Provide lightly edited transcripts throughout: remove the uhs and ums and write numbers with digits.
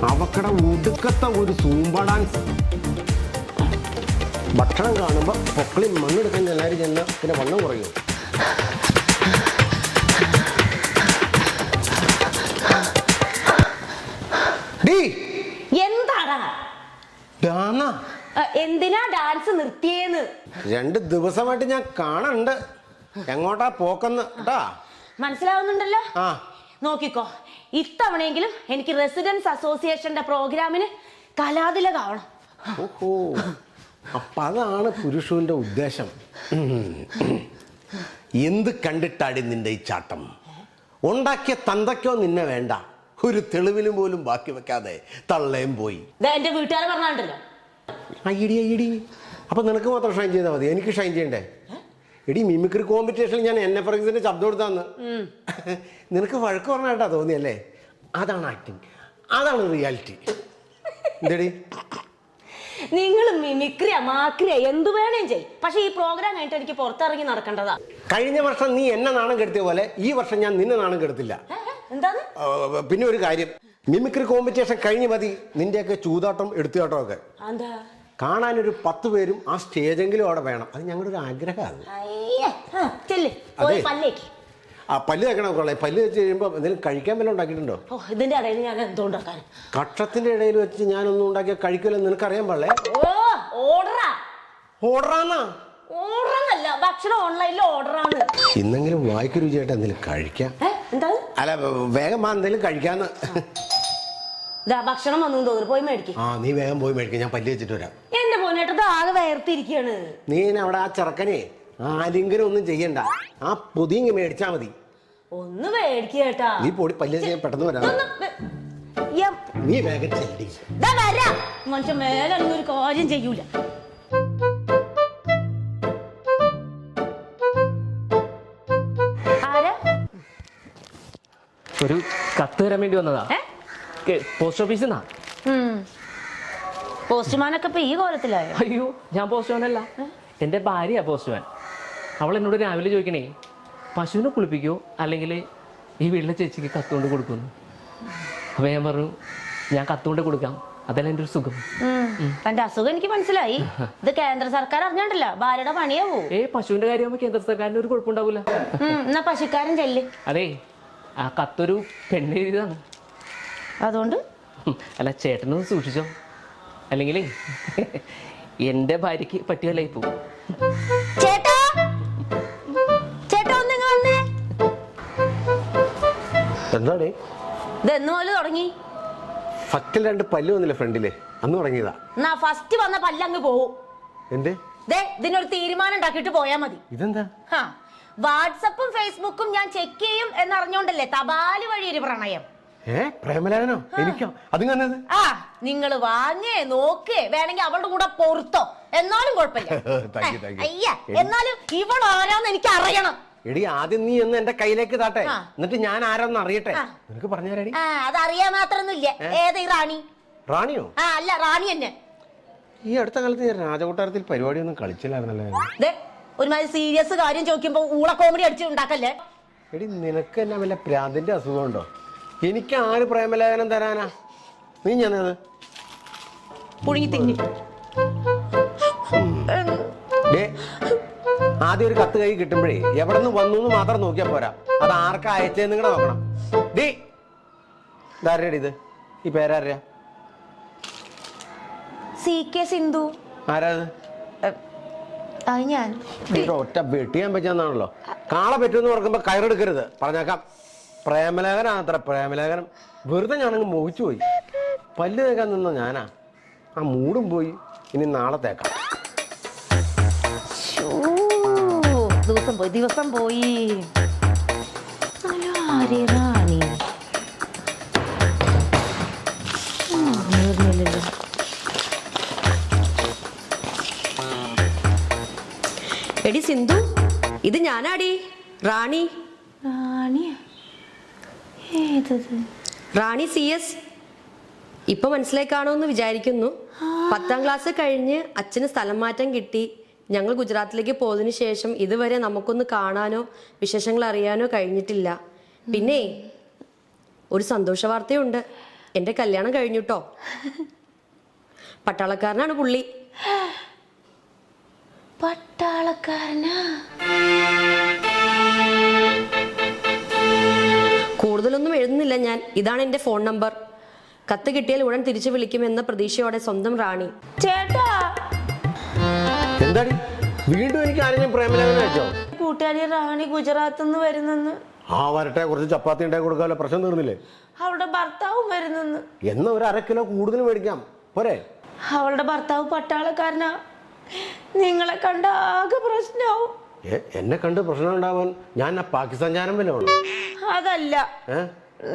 അവക്കടെ ഒടുക്കത്തെ ഒരു Zumba dance. ഭക്ഷണം കാണുമ്പോൾ പൊക്കളി മണ്ണെടുക്കാൻ എല്ലാവരും ചെന്ന് പിന്നെ വണ്ണം കുറയും. എന്തിനാ ഡാൻസ് നിർത്തിയേന്ന് 2 ദിവസമായിട്ട് ഞാൻ കാണണ്ട്. എങ്ങോട്ടാ പോക്കെന്ന് കേട്ടാ മനസ്സിലാവുന്നുണ്ടല്ലോ. നോക്കിക്കോ, ഇത്തവണയെങ്കിലും എനിക്ക് റെസിഡൻസ് അസോസിയേഷന്റെ പ്രോഗ്രാമിന് കലാതിലകാവണം. ഓഹോ, അപ്പൊ അതാണ് പുരുഷന്റെ ഉദ്ദേശം. എന്ത് കണ്ടിട്ടാടി നിന്റെ ഈ ചാട്ടം? ഉണ്ടാക്കിയ തന്തയ്ക്കോ നിന്നെ വേണ്ട, ഒരു തെളിവിലും പോലും ബാക്കി വെക്കാതെ തള്ളയും പോയി. എന്റെ വീട്ടുകാരെ പറഞ്ഞാണ്ടല്ലോ. ഐഡി അപ്പൊ നിനക്ക് മാത്രം ഷൈൻ ചെയ്താൽ മതി, എനിക്ക് ഷൈൻ ചെയ്യണ്ടേ? എടി മിമിക്രി കോമ്പറ്റീഷനിൽ ഞാൻ NFXന്റെ ശബ്ദം കൊടുത്താന്ന് നിനക്ക് വഴക്ക് പറഞ്ഞാട്ടാ തോന്നിയല്ലേ? അതാണ് ആക്ടിങ്, അതാണ് റിയാലിറ്റി. എന്തേടി നിങ്ങൾ മിമിക്രിയ മാക്രിയ എന്ത് വേണേം ചെയ്യും, പക്ഷെ ഈ പ്രോഗ്രാം കഴിഞ്ഞിട്ട് എനിക്ക് പുറത്തിറങ്ങി നടക്കേണ്ടതാ. കഴിഞ്ഞ വർഷം നീ എന്നെ നാണം കെടുത്തിയ പോലെ ഈ വർഷം ഞാൻ നിന്നെ നാണം കെടുത്തില്ല. എന്താണ്? പിന്നെ ഒരു കാര്യം, മിമിക്രി കോമ്പറ്റീഷൻ കഴിഞ്ഞ് മതി നിന്റെയൊക്കെ ചൂതാട്ടം എടുത്തുകാട്ടം ഒക്കെ. കാണാനൊരു 10 പേരും ആ സ്റ്റേജെങ്കിലും അവിടെ വേണം. അത് ഞങ്ങളുടെ ഒരു ആഗ്രഹമാണ്. പല്ല് തേക്കണം കൊള്ളേ. പല്ല് വെച്ച് കഴിയുമ്പോൾ എന്തെങ്കിലും കഴിക്കാൻ വല്ലതും ഉണ്ടാക്കിയിട്ടുണ്ടോ? ഇതിന്റെ ഇടയിൽ ഞാൻ എന്തുണ്ടാക്കാൻ? കക്ഷത്തിന്റെ ഇടയിൽ വെച്ച് ഞാനൊന്നും ഉണ്ടാക്കിയ കഴിക്കുമല്ലോ, നിനക്കറിയാൻ പാടില്ലേ? ഓർഡറാന്നാ? ഓർഡറല്ല, ഭക്ഷണം ഓൺലൈനിൽ ഓർഡറാണ്. ഇന്നെങ്കിലും വായിക്ക് രുചിയായിട്ട് എന്തെങ്കിലും കഴിക്കാം. അല്ല വേഗം എന്തെങ്കിലും കഴിക്കാന്ന്. ഭക്ഷണം വന്നു തോന്നുന്നു, പോയി മേടിക്കും. നീ വേഗം പോയി മേടിക്കും, ഞാൻ പല്ല് വെച്ചിട്ട് വരാം. എന്റെ മോനേട്ടത് ആകെ വയർത്തിരിക്കാണ്. നീ അവിടെ ആ ചെറുക്കനെ ആരെങ്കിലും ഒന്നും ചെയ്യണ്ട, ആ പൊതിങ്ങ് മേടിച്ചാ മതി. ഒന്ന് മേടിക്കേട്ടാ. നീ പൊടി പല്ല് ചെയ്യാൻ പെട്ടെന്ന് വരാം. നീ വേഗം ചെല്ലി. മനുഷ്യൻ മേലൊന്നും ഒരു കാര്യം ചെയ്യൂല. ഒരു കത്ത് തരാൻ വേണ്ടി വന്നതാ, പോസ്റ്റ് ഓഫീസിൽ നിന്നാ. പോസ്റ്റ്മാനൊക്കെ ഇപ്പൊ ഈ കോലത്തിലായോ? അയ്യോ, ഞാൻ പോസ്റ്റ്മാനല്ല, എൻ്റെ ഭാര്യയാ പോസ്റ്റ്മാൻ. അവൾ എന്നോട് രാവിലെ ചോദിക്കണേ, പശുവിനെ കുളിപ്പിക്കോ അല്ലെങ്കിൽ ഈ വീട്ടിലെ ചേച്ചിക്ക് കത്തുകൊണ്ട് കൊടുക്കുന്നു. അപ്പൊ ഞാൻ പറഞ്ഞു, ഞാൻ കത്തുകൊണ്ട് കൊടുക്കാം, അതല്ല എൻ്റെ ഒരു സുഖം. തന്റെ അസുഖം എനിക്ക് മനസ്സിലായി. ഇത് കേന്ദ്ര സർക്കാർ അറിഞ്ഞാണ്ടല്ലോ, ഭാര്യയുടെ പണിയാവൂ. പശുവിന്റെ കാര്യമാകുമ്പോ കേന്ദ്ര സർക്കാരിന് ഒരു കുഴപ്പമുണ്ടാവൂല. എന്നാ പശുക്കാരൻ ചെല്ല്. അതെ, ആ കത്തൊരു പെണ്ണെഴുതിയതാണ്. അതുകൊണ്ട് അല്ല, ചേട്ടനൊന്ന് സൂക്ഷിച്ചോ, അല്ലെങ്കിൽ എന്റെ ഭാര്യക്ക് പറ്റിയല്ലായി പോകും. ചേട്ടാ, ചേട്ടാ ഒന്ന് വന്നേ. എന്താടേ ഇതെന്ന് പോലെ തുടങ്ങി? ഫസ്റ്റിൽ 2 പല്ല് വന്നില്ല ഫ്രണ്ടിലെ, അന്ന് തുടങ്ങിയതാ. എന്നാ ഫസ്റ്റ് വന്ന പല്ലങ്ങ് പോവും. എന്തേ? ഇതിനൊരു തീരുമാനം ഉണ്ടാക്കിയിട്ട് പോയാ മതി. ഇതെന്താ? വാട്സപ്പും ഫേസ്ബുക്കും ഞാൻ ചെക്ക് ചെയ്യും എന്നറിഞ്ഞോണ്ടല്ലേ തപാല് വഴി ഒരു പ്രണയം. പ്രേമലേഖനോ? എനിക്കോ? അതും നിങ്ങള് വാങ്ങേ നോക്കേ, വേണമെങ്കിൽ അവളുടെ കൂടെ പൊറുത്തോ, എന്നാലും കുഴപ്പമില്ല. അയ്യ, എന്നാലും ഇവൾ ആരാന്ന് എനിക്ക് അറിയണം. എടി, ആദ്യം നീ ഒന്ന് എന്റെ കയ്യിലേക്ക് താട്ടെ, എന്നിട്ട് ഞാൻ ആരാന്ന് അറിയട്ടെ. നിനക്ക് പറഞ്ഞാരടി? അതറിയാൻ മാത്രൊന്നുമില്ല. ഏത് ഈ റാണി? റാണിയോ? അല്ല, റാണി തന്നെ. ഈ അടുത്ത കാലത്ത് രാജകൊട്ടാരത്തിൽ പരിപാടിയൊന്നും കളിച്ചില്ലായിരുന്നല്ലേ? ഒരുമാതിരി സീരിയസ് കാര്യം ചോദിക്കുമ്പോ ഊള കോമഡി അടിച്ച് ഉണ്ടാക്കല്ലേ. എടി, നിനക്ക് എന്നാ വല്ല പ്രാന്തിന്റെ അസുഖമുണ്ടോ? എനിക്ക് ആര് പ്രേമലേഖനം തരാനാ? നീ ഞാനത് പുഴുങ്ങി തിന്നി. ആദ്യം ഒരു കത്ത് കൈ കിട്ടുമ്പോഴേ എവിടെ നിന്ന് വന്നു എന്ന് മാത്രം നോക്കിയാ പോരാ, അത് ആർക്കാ അയച്ചേന്ന് കൂടെ നോക്കണം. ഇതാരടി ഇത്? ഈ പേരാരാ? CK സിന്ധു. ആരാത്? ഞാൻ ഒറ്റ വെട്ടിയാൻ പറ്റാന്നാണല്ലോ. കാളെ പറ്റുമെന്ന് പറയുമ്പോ കയറെടുക്കരുത്, പറഞ്ഞേക്കാം. പ്രേമലേഖനാണ് അത്ര, പ്രേമലേഖനം. വെറുതെ ഞാനങ്ങ് മോഹിച്ചു പോയി. പല്ല് തേക്കാൻ നിന്ന ഞാനാ, ആ മൂടും പോയി. ഇനി നാളെ തേക്കാം. ദിവസം പോയി. റാണി എടി സിന്ധു, ഇത് ഞാനാടി, റാണി. റാണി CS. ഇപ്പൊ മനസ്സിലായി കാണുമെന്ന് വിചാരിക്കുന്നു. 10ാം ക്ലാസ് കഴിഞ്ഞ് അച്ഛന് സ്ഥലം മാറ്റം കിട്ടി. ഞങ്ങൾ ഗുജറാത്തിലേക്ക് പോയതിനു ശേഷം ഇതുവരെ നമുക്കൊന്ന് കാണാനോ വിശേഷങ്ങൾ അറിയാനോ കഴിഞ്ഞിട്ടില്ല. പിന്നെ ഒരു സന്തോഷ വാർത്തയുണ്ട്. എൻ്റെ കല്യാണം കഴിഞ്ഞുട്ടോ. പട്ടാളക്കാരനാണ് പുള്ളി. പട്ടാളക്കാരനാ? കൂടുതലൊന്നും എഴുതുന്നില്ല ഞാൻ. ഇതാണ് എൻ്റെ ഫോൺ നമ്പർ. കത്ത് കിട്ടിയാൽ ഉടൻ തിരിച്ചു വിളിക്കുമെന്ന പ്രതീക്ഷയോടെ സ്വന്തം റാണി. ചേട്ടാ, എന്താടി വീണ്ടും എനിക്ക് ആരെങ്കിലും പ്രേമലേഖനം അയച്ചോ? കൂട്ടുകാരി റാണി ഗുജറാത്തിൽ നിന്ന് വരുന്നെന്ന്. ആ വരട്ടെ, കുറച്ച് ചപ്പാത്തി ഉണ്ടാക്കി കൊടുക്കാമല്ലോ, പ്രശ്നം തീർന്നില്ലേ? അവളുടെ ഭർത്താവും വരുന്നെന്ന്. എന്നാ ഒരു 1/2 കിലോ കൂടുതൽ മേടിക്കാം പോരെ? അവളുടെ ഭർത്താവ് പട്ടാളക്കാരനാ. നിങ്ങളെ കണ്ട ആകെ പ്രശ്നമാവും. എന്നെ കണ്ട് പ്രശ്നം ഉണ്ടാവാൻ ഞാൻ ആ പാകിസ്ഥാൻ ചാരം വല്ല വേണം? അതല്ല,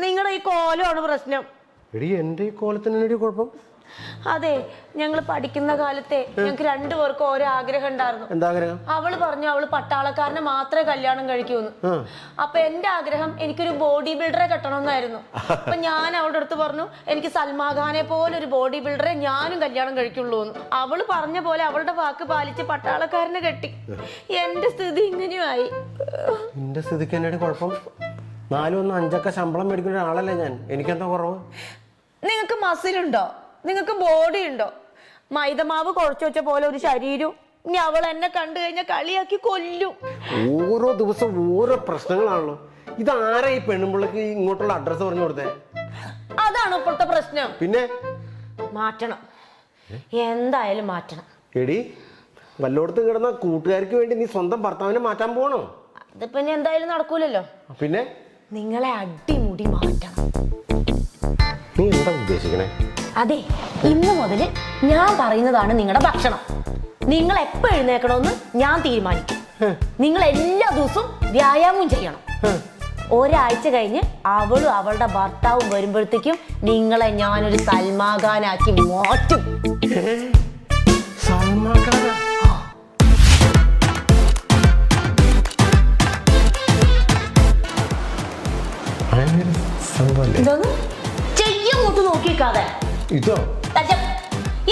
നിങ്ങളുടെ ഈ കോലമാണ് പ്രശ്നം. എടി എന്റെ ഈ കോലത്തിന് കുഴപ്പം? അതെ, ഞങ്ങൾ പഠിക്കുന്ന കാലത്തെ ഞങ്ങൾക്ക് 2 പേർക്കും ഓരോ ആഗ്രഹം ഉണ്ടായിരുന്നു. എന്താഗ്രഹം? അവള് പറഞ്ഞു അവള് പട്ടാളക്കാരനെ മാത്രമേ കല്യാണം കഴിക്കൂന്ന്. അപ്പൊ എന്റെ ആഗ്രഹം എനിക്കൊരു ബോഡി ബിൽഡറെ കെട്ടണമെന്നായിരുന്നു. അപ്പൊ ഞാൻ അവളുടെ അടുത്ത് പറഞ്ഞു എനിക്ക് സൽമാൻ ഖാനെ പോലെ ഒരു ബോഡി ബിൽഡറെ ഞാനും കല്യാണം കഴിക്കുള്ളൂ എന്ന്. അവള് പറഞ്ഞ പോലെ അവളുടെ വാക്ക് പാലിച്ച് പട്ടാളക്കാരനെ കെട്ടി. എന്റെ സ്ഥിതി ഇങ്ങനെയായി. എന്റെ സ്ഥിതിക്ക് എന്നോട് കുഴപ്പം? 4 1 5 ശമ്പളം മേടിക്കുന്ന ഒരാളല്ലേ ഞാൻ. എനിക്കെന്താ കുറവ്? നിങ്ങൾക്ക് മസിലുണ്ടോ? നിങ്ങൾക്ക് ബോഡി ഉണ്ടോ? മൈദമാവ് കുഴച്ചു വെച്ച പോലെ ഒരു ശരീരം. ഇനി അവൾ എന്നെ കണ്ടു കഴിഞ്ഞാൽ കളിയാക്കി കൊല്ലും. ഓരോ ദിവസം ഓരോ പ്രശ്നങ്ങളാണല്ലോ. ഇതാരാ ഈ പെണ്ണുമ്പിള്ളക്ക് ഇങ്ങോട്ടുള്ള അഡ്രസ് പറഞ്ഞു കൊടുത്തേ? അതാണ് ഇപ്പോഴത്തെ പ്രശ്നം. പിന്നെ മാറ്റണം, എന്തായാലും മാറ്റണം. എടി, വല്ലോടത്ത് കിടന്ന കൂട്ടുകാർക്ക് വേണ്ടി നീ സ്വന്തം ഭർത്താവിനെ മാറ്റാൻ പോണോ? അതിപ്പോ ഇനി എന്തായാലും നടക്കൂലല്ലോ. പിന്നെ നിങ്ങളെ അടിമുടി മാറ്റണം. നീ എന്താ ഉദ്ദേശിക്കണേ? അതെ, ഇന്ന് മുതൽ ഞാൻ പറയുന്നതാണ് നിങ്ങളുടെ ഭക്ഷണം. നിങ്ങൾ എപ്പോ എഴുന്നേക്കണമെന്ന് ഞാൻ തീരുമാനിക്കും. നിങ്ങൾ എല്ലാ ദിവസവും വ്യായാമം ചെയ്യണം. ഒരാഴ്ച കഴിഞ്ഞ് അവളും അവളുടെ ഭർത്താവും വരുമ്പോഴത്തേക്കും നിങ്ങളെ ഞാനൊരു സൽമാൻ ഖാനാക്കി മാറ്റും. സൽമാൻ ഖാനാ? എന്തോന്ന് ചെയ്യങ്ങോട്ട് നോക്കിക്കാതെ. ഇതോ?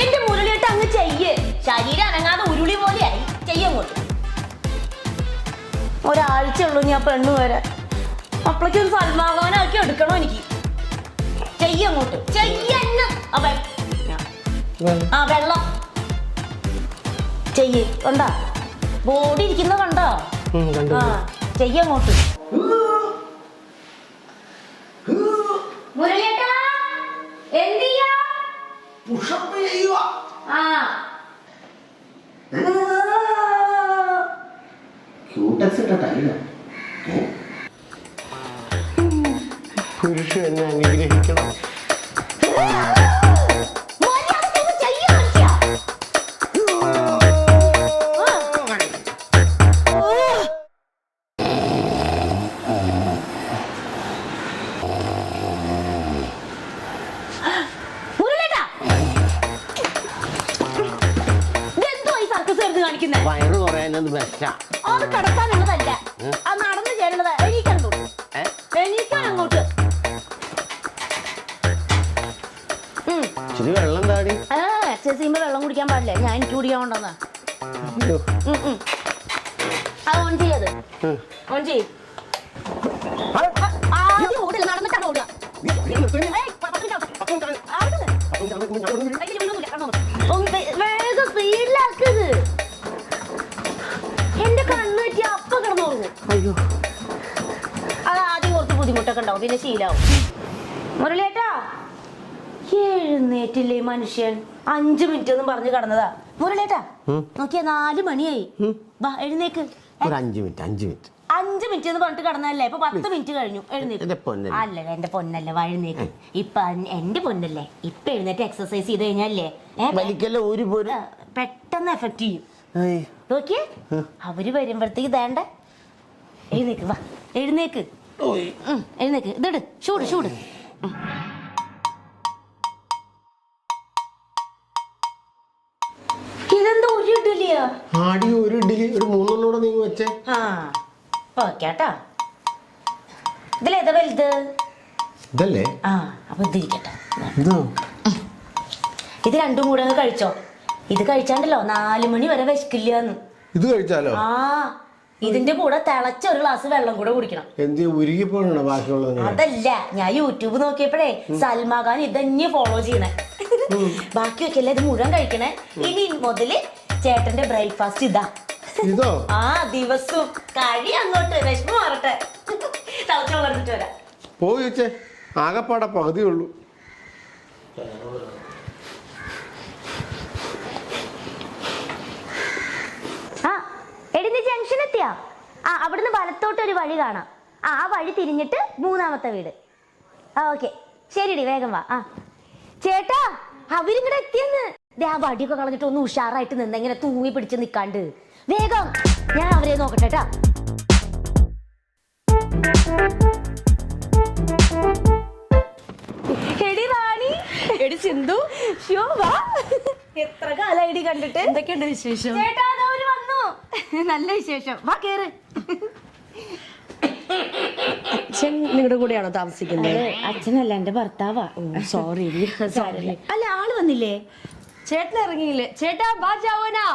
എന്റെ മുരളിയിട്ട് അങ്ങ് ചെയ്യ്. ശരീരം അനങ്ങാതെ ഉരുളി പോലെയായി. ചെയ്യങ്ങോട്ട്. ഒരാഴ്ച ഉള്ളൂ ഞാൻ പെണ്ണു വരാൻ. അപ്പോഴേക്കും ഒരു സൽമാൻ ഖാനാക്കി എടുക്കണോ എനിക്ക്? ചെയ്യങ്ങോട്ട് ചെയ്യന്ന്. ആ വെള്ളം ചെയ്യ്. കണ്ടാ ബോഡി ഇരിക്കുന്ന കണ്ടോ? ആ ചെയ്യങ്ങോട്ട്. മുരളിയേട്ടാ, എന്തിയാ? പുഷപ്പ് ചെയ്യുക. ആ ക്യൂട്ടക്സ് ഇട്ടല്ല. പുരുഷൻ എന്നെ അനുഗ്രഹിക്കണം. വയറ് കുറയാനത് ബെസ്റ്റാ. അത് കിടക്കാനുള്ളതല്ല, അത് നടന്നു ചേരുന്നതാ. എണീക്കണ്ടോ? എണീക്കാൻ അങ്ങോട്ട്. ഇച്ചിരി വെള്ളം താടി. എക്സസൈസ് ചെയ്യുമ്പോ വെള്ളം കുടിക്കാൻ പാടില്ല. ഞാൻ എനിക്ക് കുടിക്കാൻ കൊണ്ടുവന്നാ. അത് ഓൺ ചെയ്യത്. ഓൺ ചെയ്യും. നടന്നിട്ടാണ് ഓടുക. വേഗം സ്പീഡിലാക്കത്. എന്റെ കണ്ണ് പറ്റി അപ്പ കിടന്നു. അയ്യോ, അത് ആദ്യം കുറച്ച് ബുദ്ധിമുട്ടൊക്കെ ഉണ്ടാവും, പിന്നെ ശീലാവും. മുരളിയേട്ടാ, എഴുന്നേറ്റില്ലേ മനുഷ്യൻ? 5 മിനിറ്റ് ഒന്നും പറഞ്ഞു കിടന്നതാ. മുരളിയേട്ടാ നോക്കിയാ 4 മണിയായി. വാ എഴുന്നേക്ക്. ഒരു 5 മിനിറ്റ് 5 മിനിറ്റ് 5 മിനിറ്റ് എന്ന് പറഞ്ഞിട്ട് കിടന്നല്ലേ? ഇപ്പൊ 10 മിനിറ്റ് കഴിഞ്ഞു. എഴുന്നേക്ക്. അല്ല എന്റെ പൊന്നല്ലേ, വഴുന്നേക്ക്. ഇപ്പൊ എന്റെ പൊന്നല്ലേ, ഇപ്പൊ എഴുന്നേറ്റ് എക്സസൈസ് ചെയ്ത് കഴിഞ്ഞാലേ പെട്ടെന്ന് എഫക്ട് ചെയ്യും. നോക്കിയേ, അവര് വരുമ്പോഴത്തേക്ക് വേണ്ട. എഴുന്നേക്ക്, വാ എഴുന്നേക്ക്. എഴുന്നേക്ക്. ഇതിട്, ചൂട് ചൂട്. ഇതെന്താ ഒരു ഇഡ്ഡലിയാ? ആടി ഒരു ഇഡ്ഡലി ഒരു 3 എണ്ണം നീ വെച്ചേ. ഓക്കേട്ടാ. ഇതിലേതാ വലുത്? ഇതല്ലേ? അപ്പൊ ഇതിരിക്കട്ടെ. ഇതോ? ഇത് 2 കൂടെ കഴിച്ചോ. ഇത് കഴിച്ചാണ്ടല്ലോ 4 മണി വരെ വിശക്കില്ലാന്ന്. ഇത് കഴിച്ചാലോ? ഇതിന്റെ കൂടെ തിളച്ച ഒരു ഗ്ലാസ് വെള്ളം കൂടെ കുടിക്കണം. എന്ത് ഉരുകിപ്പോണോ ബാക്കിയുള്ളത്? അതല്ല, ഞാൻ യൂട്യൂബ് നോക്കിയപ്പോഴേ സൽമാൻ ഖാൻ ഇതന്നെ ഫോളോ ചെയ്യണേ. ബാക്കിയൊക്കെ അല്ലേ ഇത് മുഴുവൻ കഴിക്കണേ. ഇനി മുതല് ചേട്ടന്റെ ബ്രേക്ക്ഫാസ്റ്റ് ഇതാ. ഇതോ? ആ ദിവസവും കഴി അങ്ങോട്ട് വിഷമം മാറട്ടെ. തിളച്ച വെള്ളം എടുത്തിട്ട് വരാം. പോയി വെച്ചേ, ആകെപ്പാടെ പകുതിയുള്ളൂ. ആ എടി നീ ജംഗ്ഷൻ എത്തിയാ? ആ അവിടുന്ന് വലത്തോട്ട് ഒരു വഴി കാണാം. ആ വഴി തിരിഞ്ഞിട്ട് 3ാമത്തെ വീട്. ആ ഓക്കെ ശരിടി, വേഗം വാ. ആ ചേട്ടാ, അവരിങ്ങടെ എത്തിയെന്ന്. ആ വടിയൊക്കെ കളഞ്ഞിട്ട് ഒന്ന് ഉഷാറായിട്ട് നിന്ന് ഇങ്ങനെ തൂങ്ങി പിടിച്ച് നിക്കാണ്ട് വേഗം ഞാൻ അവരെ നോക്കട്ടെ ട്ടാ. എടി റാണി, എടി സിന്ധു, ഷോ വാ. എത്ര കാലായിടി കണ്ടിട്ട്. എന്തൊക്കെയുണ്ട് വിശേഷം? ചേട്ടാ അവര് വന്നു. നല്ല വിശേഷം, വാ കേറ്. അച്ഛൻ നിങ്ങളുടെ കൂടെയാണോ താമസിക്കുന്നത്? അച്ഛനല്ല, എന്റെ ഭർത്താവാ. Sorry sorry. അല്ല, ആള് വന്നില്ലേ? ചേട്ടൻ ഇറങ്ങിയില്ലേ? ചേട്ടാ ബാ ജാവനാ.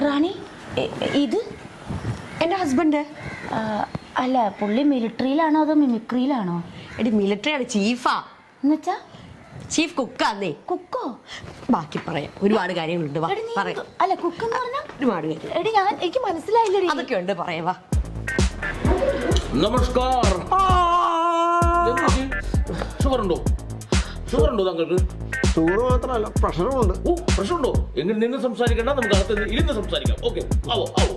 റാണി, ഇത് എന്റെ ഹസ്ബൻഡ്. അല്ല, പുള്ളി മിലിറ്ററിയിലാണോ അതോ മിമിക്രിയിലാണോ? എടി മിലിറ്ററിയാണ്, ചീഫാ. എന്നുവെച്ചാ ചീഫ് കുക്കാന്നേ. കുക്കോ? ബാക്കി പറയാം, ഒരുപാട് കാര്യങ്ങളുണ്ട്. വാ, എടി, നീ പറയാം. അല്ല, കുക്കെന്ന് പറഞ്ഞാ ഒരുപാട് കാര്യം. എടി എനിക്ക് മനസ്സിലായില്ലടി. അതൊക്കെ ഉണ്ട്, പറയാം. വാ. നമസ്കാർ. ഷുഗർ ഉണ്ടോ? ഷുഗർ ഉണ്ടോ താങ്കൾക്ക്? ഷുഗർ മാത്രമല്ല, പ്രഷറുമുണ്ട്. ഓ, പ്രശ്നമുണ്ടോ? എങ്ങനെ നിന്ന് സംസാരിക്കണ്ട, നമുക്ക് അകത്ത് ഇരുന്ന് സംസാരിക്കാം. ഓക്കെ, ആവോ ആവോ.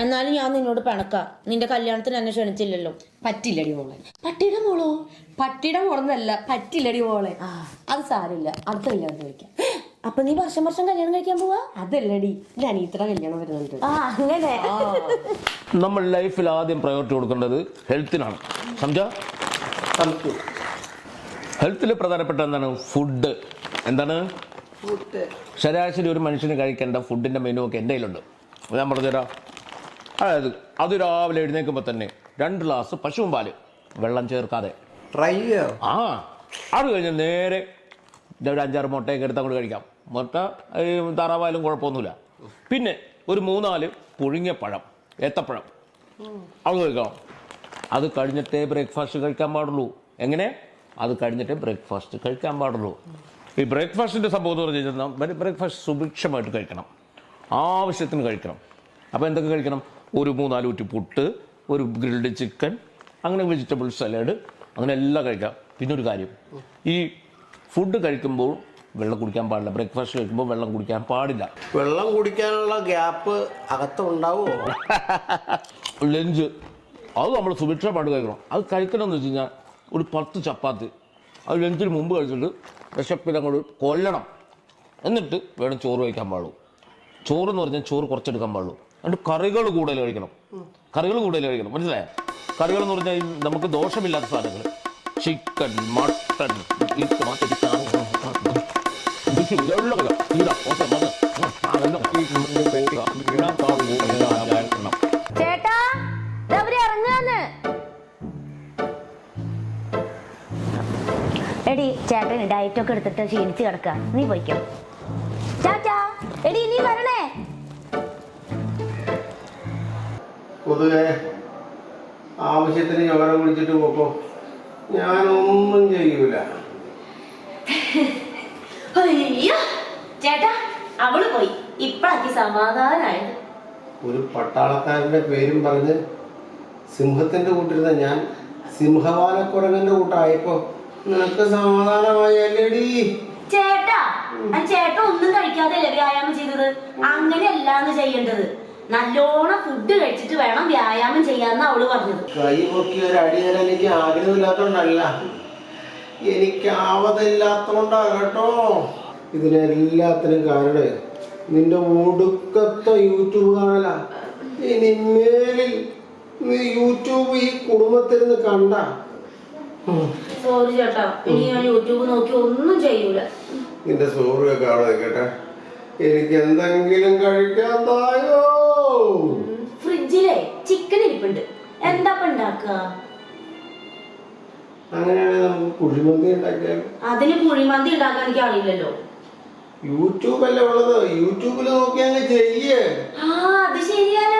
എന്നാലും ഞാൻ നിന്നോട് പിണക്കാം. നിന്റെ കല്യാണത്തിന് എന്നെ ക്ഷണിച്ചില്ലല്ലോ. പറ്റില്ലടി മോളെ. പട്ടിയുടെ മോളോ? പട്ടിയുടെ മോളെന്നല്ല, പറ്റില്ലടി മോളെ. അത് സാരമില്ല, അടുത്ത കല്യാണം കഴിക്കാം. അപ്പൊ നീ വർഷം കല്യാണം കഴിക്കാൻ പോവാ? അതല്ലടി, എന്റെ അനിയത്തിയുടെ കല്യാണം വരുന്നുണ്ട്. ആ അങ്ങനെ. നമ്മൾ ലൈഫിൽ ആദ്യം പ്രയോറിറ്റി കൊടുക്കേണ്ടത് ഹെൽത്തിനാണ്. സംജാ? ഹെൽത്തിൽ പ്രധാനപ്പെട്ട എന്താണ്? ഫുഡ്. എന്താണ്? ശരാശരി ഒരു മനുഷ്യന് കഴിക്കേണ്ട ഫുഡിൻ്റെ മെനു ഒക്കെ എൻ്റെ കയ്യിലുണ്ട്. ഞാൻ പറഞ്ഞുതരാം. അതായത് അത് രാവിലെ എഴുന്നേൽക്കുമ്പോൾ തന്നെ 2 ഗ്ലാസ് പശുവും പാല്, വെള്ളം ചേർക്കാതെ. ട്രൈ ചെയ്യോ? ആ, അത് കഴിഞ്ഞ് നേരെ ഒരു 5-6 മുട്ടയൊക്കെ എടുത്ത് അങ്ങോട്ട് കഴിക്കാം. മുട്ട താറാവായാലും കുഴപ്പമൊന്നുമില്ല. പിന്നെ ഒരു 3-4 പുഴുങ്ങിയ പഴം, ഏത്തപ്പഴം, അത് കഴിക്കാം. അത് കഴിഞ്ഞിട്ടേ ബ്രേക്ക്ഫാസ്റ്റ് കഴിക്കാൻ പാടുള്ളൂ. എങ്ങനെ? അത് കഴിഞ്ഞിട്ട് ബ്രേക്ക്ഫാസ്റ്റ് കഴിക്കാൻ പാടുള്ളൂ. ഈ ബ്രേക്ക്ഫാസ്റ്റിൻ്റെ സംഭവം എന്ന് പറഞ്ഞു കഴിഞ്ഞാൽ ബ്രേക്ക്ഫാസ്റ്റ് സുഭിക്ഷമായിട്ട് കഴിക്കണം, ആവശ്യത്തിന് കഴിക്കണം. അപ്പോൾ എന്തൊക്കെ കഴിക്കണം? ഒരു 3-4 കുറ്റി പുട്ട്, ഒരു ഗ്രിൽഡ് ചിക്കൻ, അങ്ങനെ വെജിറ്റബിൾ സലാഡ്, അങ്ങനെ എല്ലാം കഴിക്കാം. പിന്നെ ഒരു കാര്യം, ഈ ഫുഡ് കഴിക്കുമ്പോൾ വെള്ളം കുടിക്കാൻ പാടില്ല. ബ്രേക്ക്ഫാസ്റ്റ് കഴിക്കുമ്പോൾ വെള്ളം കുടിക്കാൻ പാടില്ല. വെള്ളം കുടിക്കാനുള്ള ഗ്യാപ്പ് അകത്തുണ്ടാവുമോ? ലഞ്ച് അത് നമ്മൾ സുഭിക്ഷമായിട്ട് കഴിക്കണം. അത് കഴിക്കണമെന്ന് വെച്ച് കഴിഞ്ഞാൽ ഒരു 10 ചപ്പാത്തി അത് ലഞ്ചിന് മുമ്പ് കഴിച്ചിട്ട് വിശപ്പിൽ അങ്ങോട്ട് കൊല്ലണം. എന്നിട്ട് വേണം ചോറ് കഴിക്കാൻ പാടുള്ളൂ. ചോറ് എന്ന് പറഞ്ഞാൽ ചോറ് കുറച്ചെടുക്കാൻ പാടുള്ളൂ. എന്നിട്ട് കറികൾ കൂടുതൽ കഴിക്കണം. മനസ്സിലായോ? കറികൾ എന്ന് പറഞ്ഞാൽ നമുക്ക് ദോഷമില്ലാത്ത സാധനങ്ങൾ, ചിക്കൻ, മട്ടൺ, ചേട്ടാ അവര് ഇറങ്ങാന്ന്. എടി ചേട്ടൻ ഡയറ്റ് ഒക്കെ എടുത്തിട്ട് ക്ഷീണിച്ച് കിടക്കുക, നീ പോയിക്കോ. ചാച്ചാ എടി നീ വരണേ. പൊതുവെ ആവശ്യത്തിന് ചോര കുടിച്ചിട്ട് പോക്കോ, ഞാനൊന്നും ചെയ്യൂല. അയ്യോ ചേട്ടാ, അവള് പോയി. ഇപ്പഴാക്കി സമാധാനായത്. ഒരു പട്ടാളക്കാരന്റെ പേരും പറഞ്ഞ് സിംഹത്തിന്റെ കൂട്ടിരുന്ന ഞാൻ സിംഹവാലക്കുരങ്ങന്റെ കൂട്ടായപ്പോ നിനക്ക് സമാധാനമായല്ലേടി? ചേട്ടാ ഒന്നും കഴിക്കാതെയല്ലേ വ്യായാമം ചെയ്തത്? അങ്ങനെയല്ലാന്ന് ചെയ്യേണ്ടത്. നല്ലോണം ഫുഡ് കഴിച്ചിട്ട് വേണം വ്യായാമം ചെയ്യാന്ന് അവള് പറഞ്ഞത്. കൈ പൊക്കി ഒരു അടി തരാൻ എനിക്ക് ആഗ്രഹമില്ലാത്തോണ്ടല്ല, എനിക്ക് ആവതില്ലാത്തോണ്ടാ കേട്ടോ. ഇതിനെല്ലാത്തിനും കാരണം നിന്റെ ഒടുക്കത്തെ യൂട്യൂബ് കാണല. ഇനി മേലിൽ നീ യൂട്യൂബ് ഈ കുടുംബത്തിരുന്ന് കണ്ട. സോറി ചേട്ടാ, ഇനി ഞാൻ യൂട്യൂബ് നോക്കി ഒന്നും ചെയ്യൂല. നിന്റെ സോറിയൊക്കെ അവിടെ നിൽക്കട്ടെ, എനിക്ക് എന്തെങ്കിലും കഴിക്കാൻ തായോ. ഫ്രിഡ്ജിലെ ചിക്കൻ ഇരിപ്പുണ്ട്, എന്താ ഉണ്ടാക്കുക? അങ്ങനെയാണെങ്കിൽ നമുക്ക് കുഴിമന്തി ഉണ്ടാക്കിയാൽ. അതിന് കുഴിമന്തി ഉണ്ടാക്കാൻ എനിക്ക് അറിയില്ലല്ലോ. യൂട്യൂബ് അല്ലേ ഉള്ളത്, യൂട്യൂബിൽ നോക്കി അങ്ങ് ചെയ്യേ. ആ അത് ശരിയാലോ.